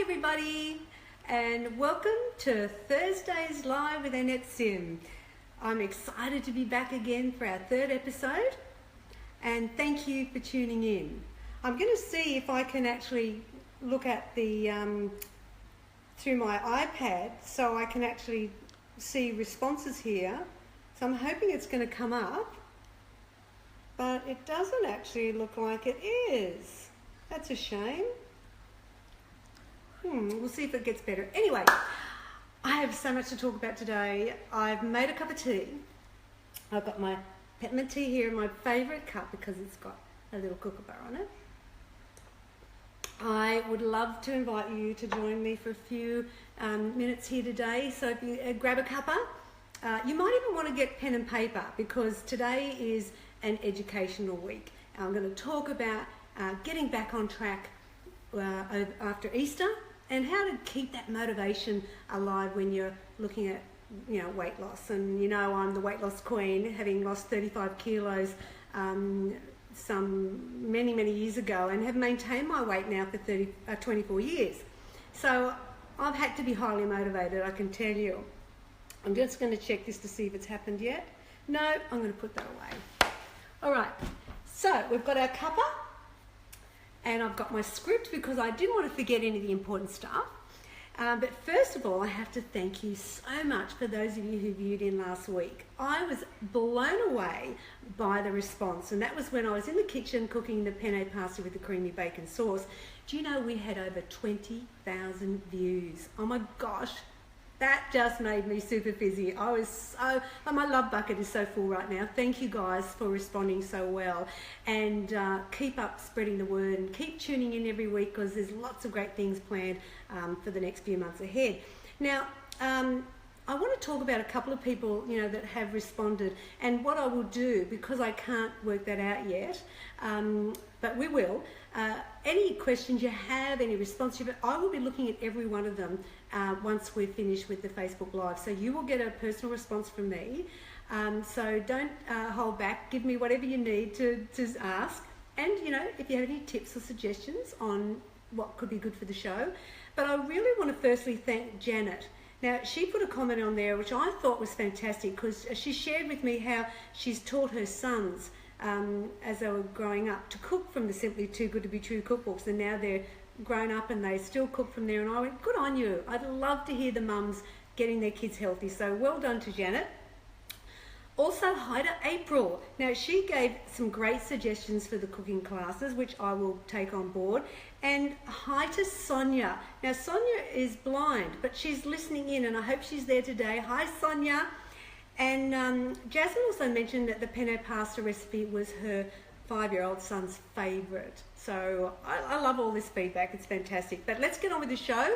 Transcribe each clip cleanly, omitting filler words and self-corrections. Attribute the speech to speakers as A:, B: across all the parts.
A: everybody, and welcome to Thursdays Live with Annette Sim. I'm excited to be back again for our third episode, and thank you for tuning in. I'm going to see if I can actually look at the through my iPad so I can actually see responses here. So I'm hoping it's going to come up, but it doesn't actually look like it is. That's a shame. We'll see if it gets better. Anyway, I have so much to talk about today. I've made a cup of tea. I've got my peppermint tea here in my favourite cup because it's got a little kookaburra on it. I would love to invite you to join me for a few minutes here today. So if you grab a cuppa, you might even want to get pen and paper because today is an educational week. I'm going to talk about getting back on track after Easter and how to keep that motivation alive when you're looking at weight loss. And I'm the weight loss queen, having lost 35 kilos some many years ago, and have maintained my weight now for 24 years. So I've had to be highly motivated, I can tell you. I'm just going to check this to see if it's happened yet. No, I'm going to put that away. All right, so we've got our cuppa. And I've got my script because I didn't want to forget any of the important stuff. But first of all, I have to thank you so much for those of you who viewed in last week. I was blown away by the response. And that was when I was in the kitchen cooking the penne pasta with the creamy bacon sauce. Do you know we had over 20,000 views? Oh my gosh. That just made me super fizzy. I was so, my love bucket is so full right now. Thank you guys for responding so well. And keep up spreading the word and keep tuning in every week because there's lots of great things planned for the next few months ahead. Now, I want to talk about a couple of people, that have responded, and what I will do, because I can't work that out yet, but we will. Any questions you have, any response, I will be looking at every one of them once we're finished with the Facebook Live. So you will get a personal response from me. So don't hold back. Give me whatever you need to ask. And, if you have any tips or suggestions on what could be good for the show. But I really want to firstly thank Janet. Now, she put a comment on there which I thought was fantastic because she shared with me how she's taught her sons as they were growing up to cook from the Simply Too Good to Be True cookbooks, and now they're grown up and they still cook from there. And I went, good on you. I'd love to hear the mums getting their kids healthy. So well done to Janet. Also, hi to April. Now, she gave some great suggestions for the cooking classes, which I will take on board. And hi to Sonia. Now, Sonia is blind, but she's listening in, and I hope she's there today. Hi, Sonia. And Jasmine also mentioned that the penne pasta recipe was her 5-year-old son's favourite. So I love all this feedback. It's fantastic. But let's get on with the show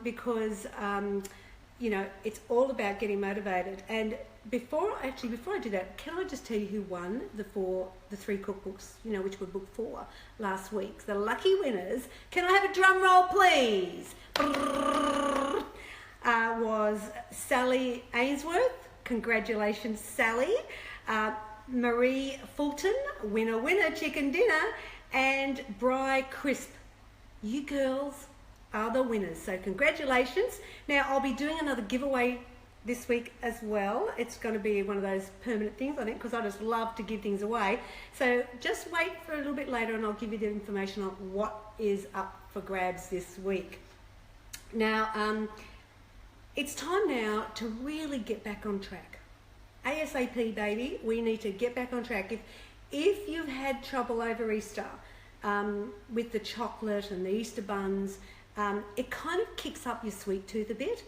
A: because, it's all about getting motivated. And before I do that, can I just tell you who won the 3 cookbooks, which were book 4 last week? The lucky winners, can I have a drum roll, please? Was Sally Ainsworth. Congratulations, Sally. Marie Fulton, winner, chicken dinner. And Bri Crisp. You girls are the winners, so congratulations. Now, I'll be doing another giveaway this week as well. It's going to be one of those permanent things, I think, because I just love to give things away. So just wait for a little bit later and I'll give you the information on what is up for grabs this week. Now, it's time now to really get back on track. ASAP, baby, we need to get back on track. If you've had trouble over Easter with the chocolate and the Easter buns, it kind of kicks up your sweet tooth a bit,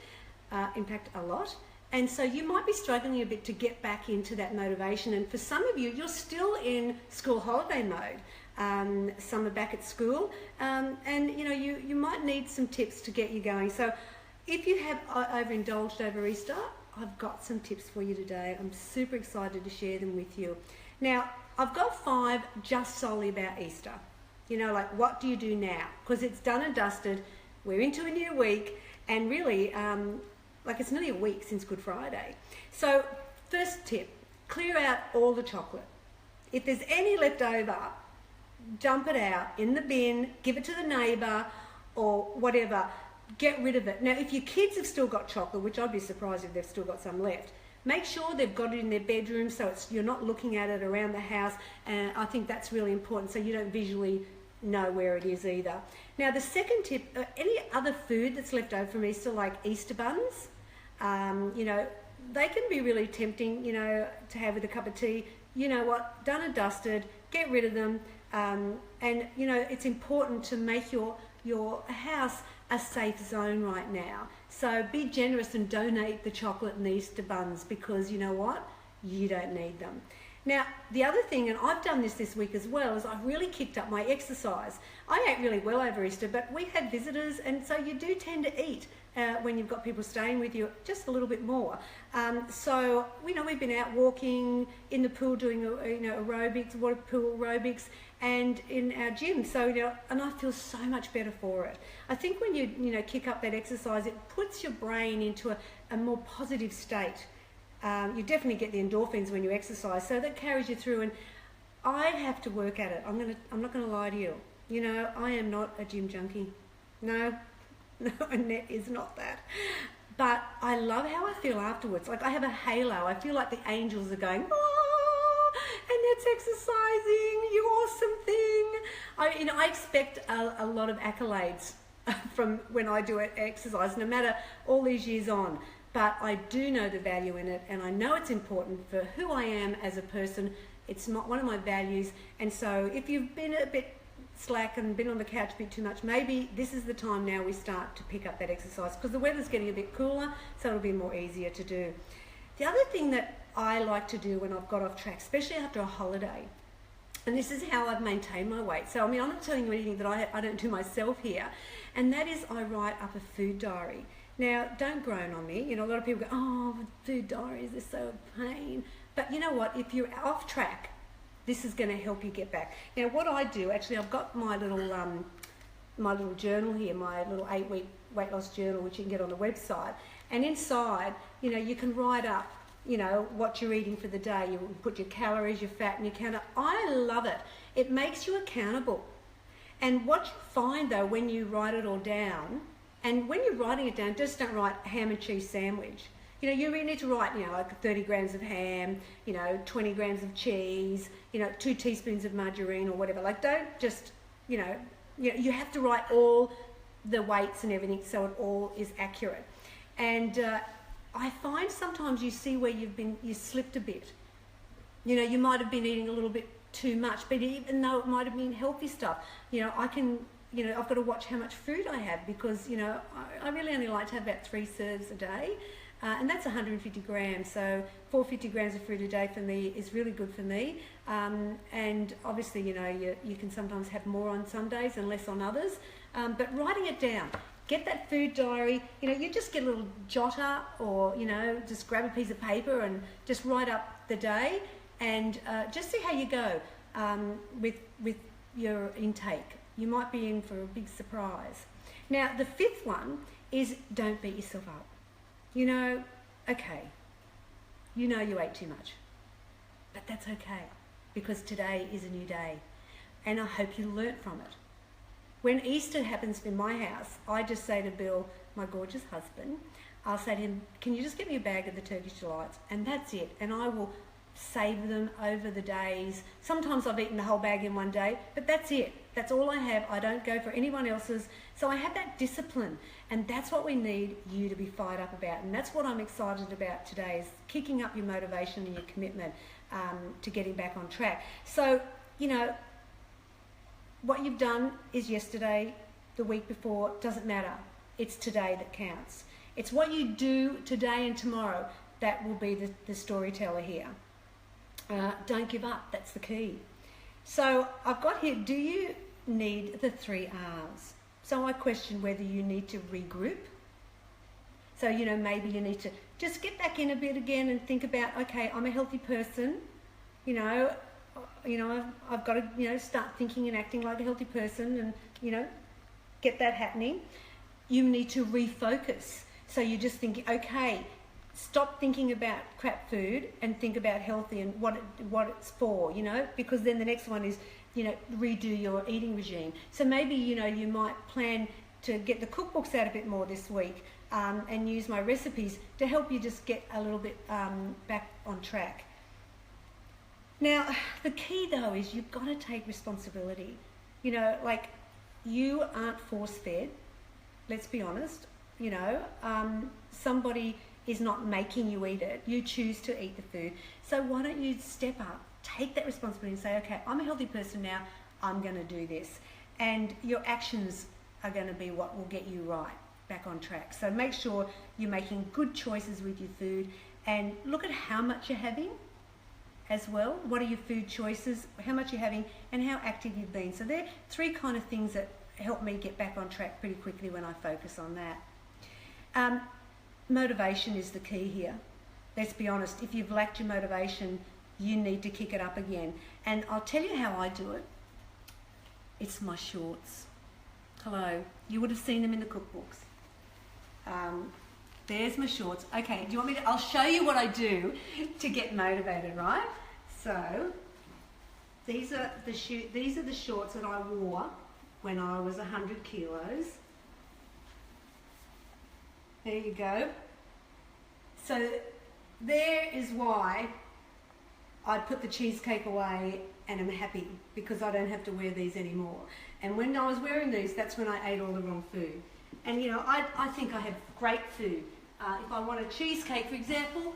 A: in fact a lot. And so you might be struggling a bit to get back into that motivation. And for some of you, you're still in school holiday mode. Some are back at school, and you might need some tips to get you going. So if you have overindulged over Easter, I've got some tips for you today. I'm super excited to share them with you. Now, I've got 5 just solely about Easter. Like what do you do now? Because it's done and dusted. We're into a new week, and really, it's nearly a week since Good Friday. So first tip, clear out all the chocolate. If there's any left over, dump it out in the bin, give it to the neighbour, or whatever, get rid of it. Now, if your kids have still got chocolate, which I'd be surprised if they've still got some left, make sure they've got it in their bedroom so you're not looking at it around the house, and I think that's really important so you don't visually know where it is either. Now, the second tip, any other food that's left over from Easter, like Easter buns, you know, they can be really tempting, you know, to have with a cup of tea. You know what, done and dusted, get rid of them, and, you know, it's important to make your house a safe zone right now. So be generous and donate the chocolate and the Easter buns, because you know what? You don't need them. Now, the other thing, and I've done this week as well, is I've really kicked up my exercise. I ate really well over Easter, but we had visitors, and so you do tend to eat when you've got people staying with you just a little bit more. So, you know, we've been out walking in the pool doing, you know, aerobics, water pool aerobics, and in our gym. So, you know, and I feel so much better for it. I think when you know, kick up that exercise, it puts your brain into a more positive state. You definitely get the endorphins when you exercise, so that carries you through. And I have to work at it. I'm not gonna lie to you. You know, I am not a gym junkie. No, Annette is not that. But I love how I feel afterwards. Like I have a halo. I feel like the angels are going, oh, Annette's exercising, you awesome thing. I expect a lot of accolades from when I do exercise, no matter all these years on. But I do know the value in it, and I know it's important for who I am as a person. It's not one of my values. And so if you've been a bit slack and been on the couch a bit too much, maybe this is the time now we start to pick up that exercise, because the weather's getting a bit cooler, so it'll be more easier to do. The other thing that I like to do when I've got off track, especially after a holiday, and this is how I've maintained my weight. So, I mean, I'm not telling you anything that I don't do myself here, and that is I write up a food diary. Now, don't groan on me. You know, a lot of people go, oh, food diaries are so pain. But you know what? If you're off track, this is going to help you get back. Now, what I do, actually, I've got my little journal here, my little 8-week weight loss journal, which you can get on the website. And inside, you know, you can write up, you know, what you're eating for the day. You put your calories, your fat, and your counter. I love it. It makes you accountable. And what you find, though, when you write it all down, and when you're writing it down, just don't write ham and cheese sandwich. You know, you really need to write, you know, like 30 grams of ham, you know, 20 grams of cheese, you know, 2 teaspoons of margarine or whatever. Like, don't just, you have to write all the weights and everything so it all is accurate. And I find sometimes you see where you slipped a bit. You know, you might have been eating a little bit too much, but even though it might have been healthy stuff, you know, I've got to watch how much food I have, because, you know, I really only like to have about 3 serves a day, and that's 150 grams. So 450 grams of fruit a day for me is really good for me. And obviously, you know, you can sometimes have more on some days and less on others. But writing it down, get that food diary. You know, you just get a little jotter, or, you know, just grab a piece of paper and just write up the day, and just see how you go with your intake. You might be in for a big surprise. Now, the 5th one is don't beat yourself up. You know, okay, you know you ate too much, but that's okay, because today is a new day, and I hope you learnt from it. When Easter happens in my house, I just say to Bill, my gorgeous husband, I'll say to him, can you just get me a bag of the Turkish Delights? And that's it, and I will save them over the days. Sometimes I've eaten the whole bag in one day, but that's it. That's all I have. I don't go for anyone else's. So I have that discipline, and that's what we need you to be fired up about. And that's what I'm excited about today, is kicking up your motivation and your commitment to getting back on track. So, you know, what you've done is yesterday, the week before, doesn't matter. It's today that counts. It's what you do today and tomorrow that will be the storyteller here. Don't give up. That's the key. So I've got here, do you need the 3 R's? So I question whether you need to regroup. So, you know, maybe you need to just get back in a bit again and think about, okay, I'm a healthy person. You know, I've got to, you know, start thinking and acting like a healthy person, and, you know, get that happening. You need to refocus. So you just think, okay, stop thinking about crap food and think about healthy and what it's for, you know, because then the next one is, you know, redo your eating regime. So maybe, you know, you might plan to get the cookbooks out a bit more this week and use my recipes to help you just get a little bit back on track. Now, the key though is you've got to take responsibility. You know, like, you aren't force-fed, let's be honest. You know, somebody is not making you eat it. You choose to eat the food. So why don't you step up, take that responsibility and say, okay, I'm a healthy person now, I'm going to do this. And your actions are going to be what will get you right, back on track. So make sure you're making good choices with your food, and look at how much you're having as well. What are your food choices, how much you're having, and how active you've been. So they're three kind of things that help me get back on track pretty quickly when I focus on that. Motivation is the key here. Let's be honest, if you've lacked your motivation, you need to kick it up again. And I'll tell you how I do it. It's my shorts. Hello, you would have seen them in the cookbooks. There's my shorts. Okay, do you want me to, I'll show you what I do to get motivated, right? So, these are the shorts that I wore when I was 100 kilos. There you go. So, there is why I put the cheesecake away and I'm happy, because I don't have to wear these anymore. And when I was wearing these, that's when I ate all the wrong food. And you know, I think I have great food. If I want a cheesecake, for example,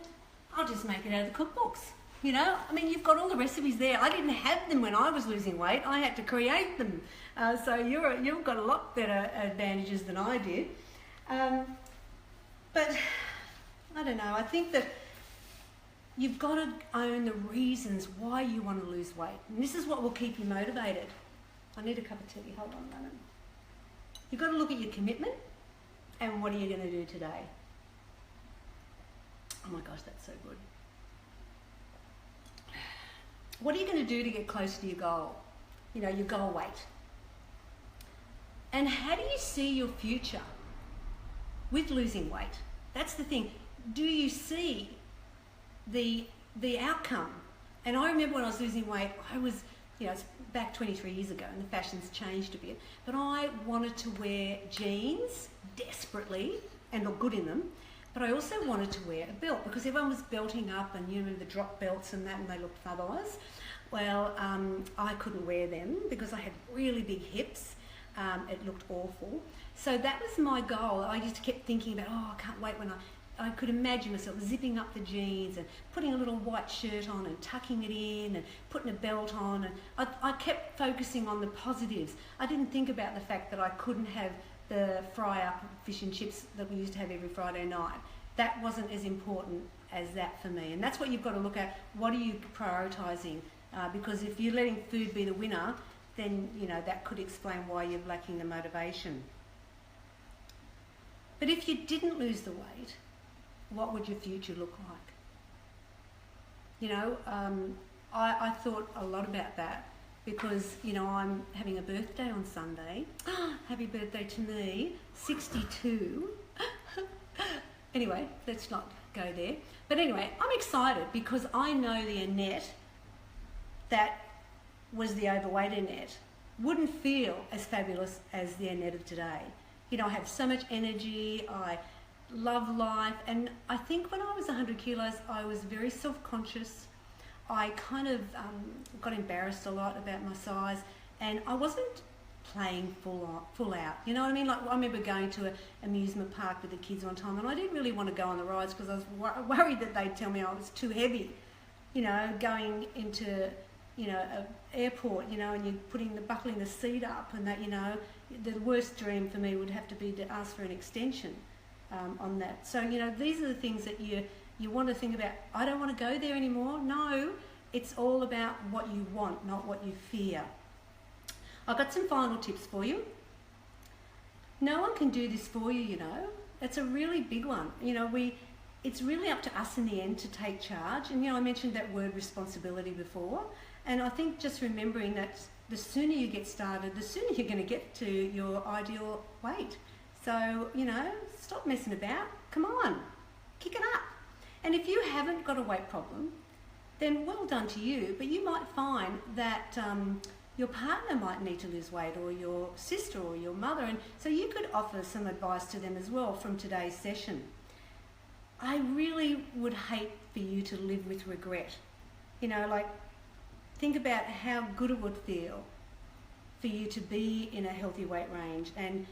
A: I'll just make it out of the cookbooks. You know, I mean, you've got all the recipes there. I didn't have them when I was losing weight. I had to create them. So you've got a lot better advantages than I did. But I don't know. I think that you've got to own the reasons why you want to lose weight. And this is what will keep you motivated. I need a cup of tea. Hold on a moment. You've got to look at your commitment and what are you going to do today. Oh my gosh, that's so good. What are you going to do to get closer to your goal? You know, your goal weight. And how do you see your future with losing weight? That's the thing. Do you see the outcome? And I remember when I was losing weight, I was, you know, it's back 23 years ago and the fashion's changed a bit, but I wanted to wear jeans desperately and look good in them. But I also wanted to wear a belt because everyone was belting up, and you know, the drop belts and that, and they looked fabulous. Well, I couldn't wear them because I had really big hips. It looked awful. So that was my goal. I just kept thinking about, oh, I can't wait when I could imagine myself zipping up the jeans and putting a little white shirt on and tucking it in and putting a belt on. And I kept focusing on the positives. I didn't think about the fact that I couldn't have the fry-up fish and chips that we used to have every Friday night. That wasn't as important as that for me. And that's what you've got to look at. What are you prioritising? Because if you're letting food be the winner, then, you know, that could explain why you're lacking the motivation. But if you didn't lose the weight, what would your future look like? You know, I thought a lot about that. Because, you know, I'm having a birthday on Sunday. Happy birthday to me, 62. Anyway, let's not go there. But anyway, I'm excited because I know the Annette that was the overweight Annette wouldn't feel as fabulous as the Annette of today. You know, I have so much energy, I love life, and I think when I was 100 kilos, I was very self-conscious. I kind of got embarrassed a lot about my size, and I wasn't playing full out. You know what I mean? Like, I remember going to an amusement park with the kids one time, and I didn't really want to go on the rides because I was worried that they'd tell me I was too heavy. You know, going into, you know, an airport, you know, and you're buckling the seat up, and that, you know, the worst dream for me would have to be to ask for an extension on that. So, you know, these are the things that you want to think about. I don't want to go there anymore. No, it's all about what you want, not what you fear. I've got some final tips for you. No one can do this for you, you know. It's a really big one. You know, it's really up to us in the end to take charge. And, you know, I mentioned that word responsibility before. And I think just remembering that the sooner you get started, the sooner you're going to get to your ideal weight. So, you know, stop messing about. Come on, kick it up. And if you haven't got a weight problem, then well done to you. But you might find that your partner might need to lose weight, or your sister or your mother, and so you could offer some advice to them as well from today's session. I really would hate for you to live with regret. You know, like, think about how good it would feel for you to be in a healthy weight range and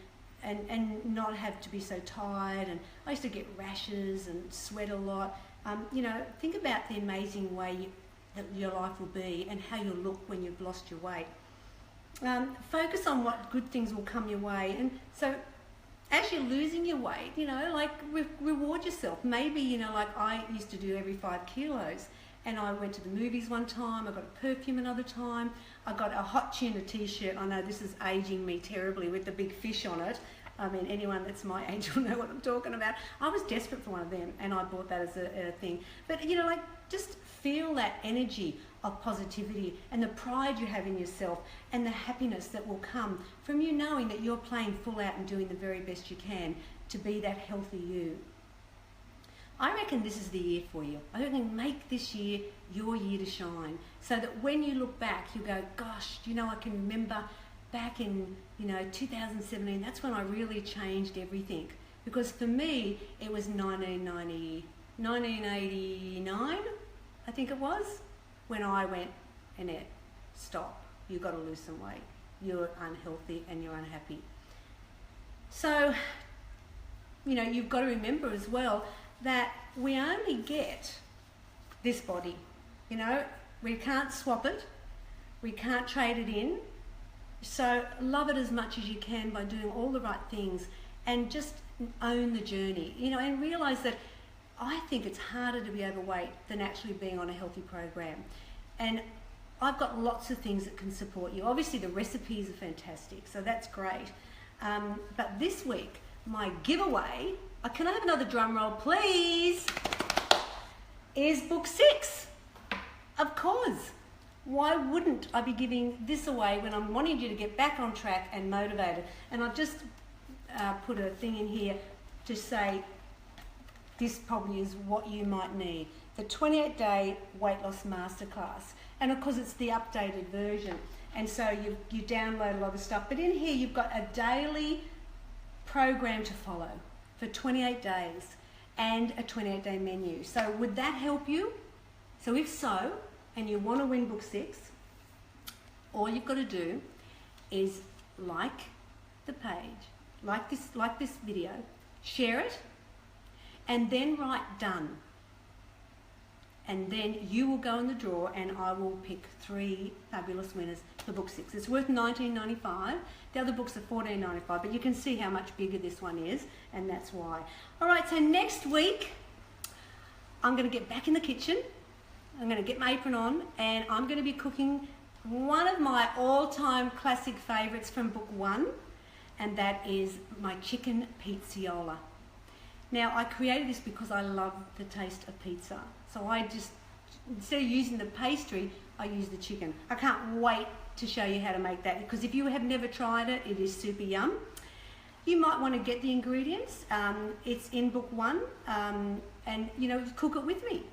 A: not have to be so tired. And I used to get rashes and sweat a lot. You know, think about the amazing way that your life will be and how you'll look when you've lost your weight. Focus on what good things will come your way. And so as you're losing your weight, you know, like, reward yourself. Maybe, you know, like I used to do every 5 kilos. And I went to the movies one time, I got a perfume another time, I got a hot tuna t-shirt. I know this is aging me terribly with the big fish on it. I mean, anyone that's my age will know what I'm talking about. I was desperate for one of them, and I bought that as a thing. But, you know, like, just feel that energy of positivity and the pride you have in yourself and the happiness that will come from you knowing that you're playing full out and doing the very best you can to be that healthy you. I reckon this is the year for you. I reckon make this year your year to shine, so that when you look back, you go, gosh, you know, I can remember back in, you know, 2017, that's when I really changed everything. Because for me, it was 1989, I think it was, when I went, Annette, stop, you've got to lose some weight. You're unhealthy and you're unhappy. So, you know, you've got to remember as well that we only get this body. You know, we can't swap it, we can't trade it in. So love it as much as you can by doing all the right things and just own the journey, you know, and realise that I think it's harder to be overweight than actually being on a healthy program. And I've got lots of things that can support you. Obviously the recipes are fantastic, so that's great. But this week, my giveaway, can I have another drum roll please, is book 6. Of course. Why wouldn't I be giving this away when I'm wanting you to get back on track and motivated? And I've just put a thing in here to say this probably is what you might need. The 28-day weight loss masterclass. And of course it's the updated version. And so you download a lot of stuff. But in here you've got a daily program to follow for 28 days and a 28-day menu. So would that help you? So if so, and you want to win book 6, all you've got to do is like the page, like this video, share it, and then write done. And then you will go in the draw and I will pick 3 fabulous winners for book 6. It's worth $19.95. The other books are $14.95, but you can see how much bigger this one is, and that's why. All right, so next week, I'm going to get back in the kitchen. I'm going to get my apron on, and I'm going to be cooking one of my all-time classic favourites from book 1, and that is my chicken pizziola. Now, I created this because I love the taste of pizza. So I just, instead of using the pastry, I use the chicken. I can't wait to show you how to make that, because if you have never tried it, it is super yum. You might want to get the ingredients. It's in book 1, and you know, cook it with me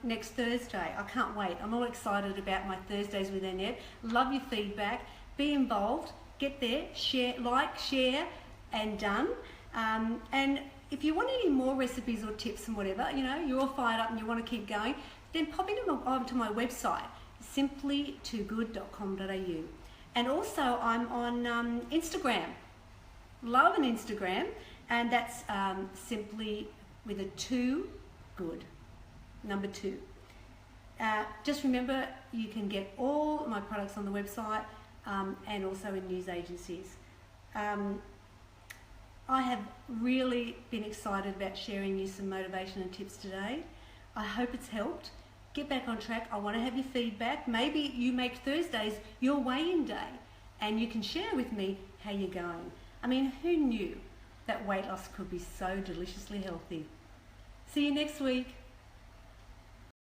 A: next Thursday. I can't wait. I'm all excited about my Thursdays with Annette. Love your feedback. Be involved. Get there. Share, share, and done. And if you want any more recipes or tips and whatever, you know, you're all fired up and you want to keep going, then pop onto my website, symplytoogood.com.au. And also I'm on Instagram. Love an Instagram, and that's simply with a 2 good, number 2. Just remember, you can get all my products on the website and also in news agencies. I have really been excited about sharing you some motivation and tips today. I hope it's helped. Get back on track. I want to have your feedback. Maybe you make Thursdays your weigh-in day and you can share with me how you're going. I mean, who knew that weight loss could be so deliciously healthy? See you next week.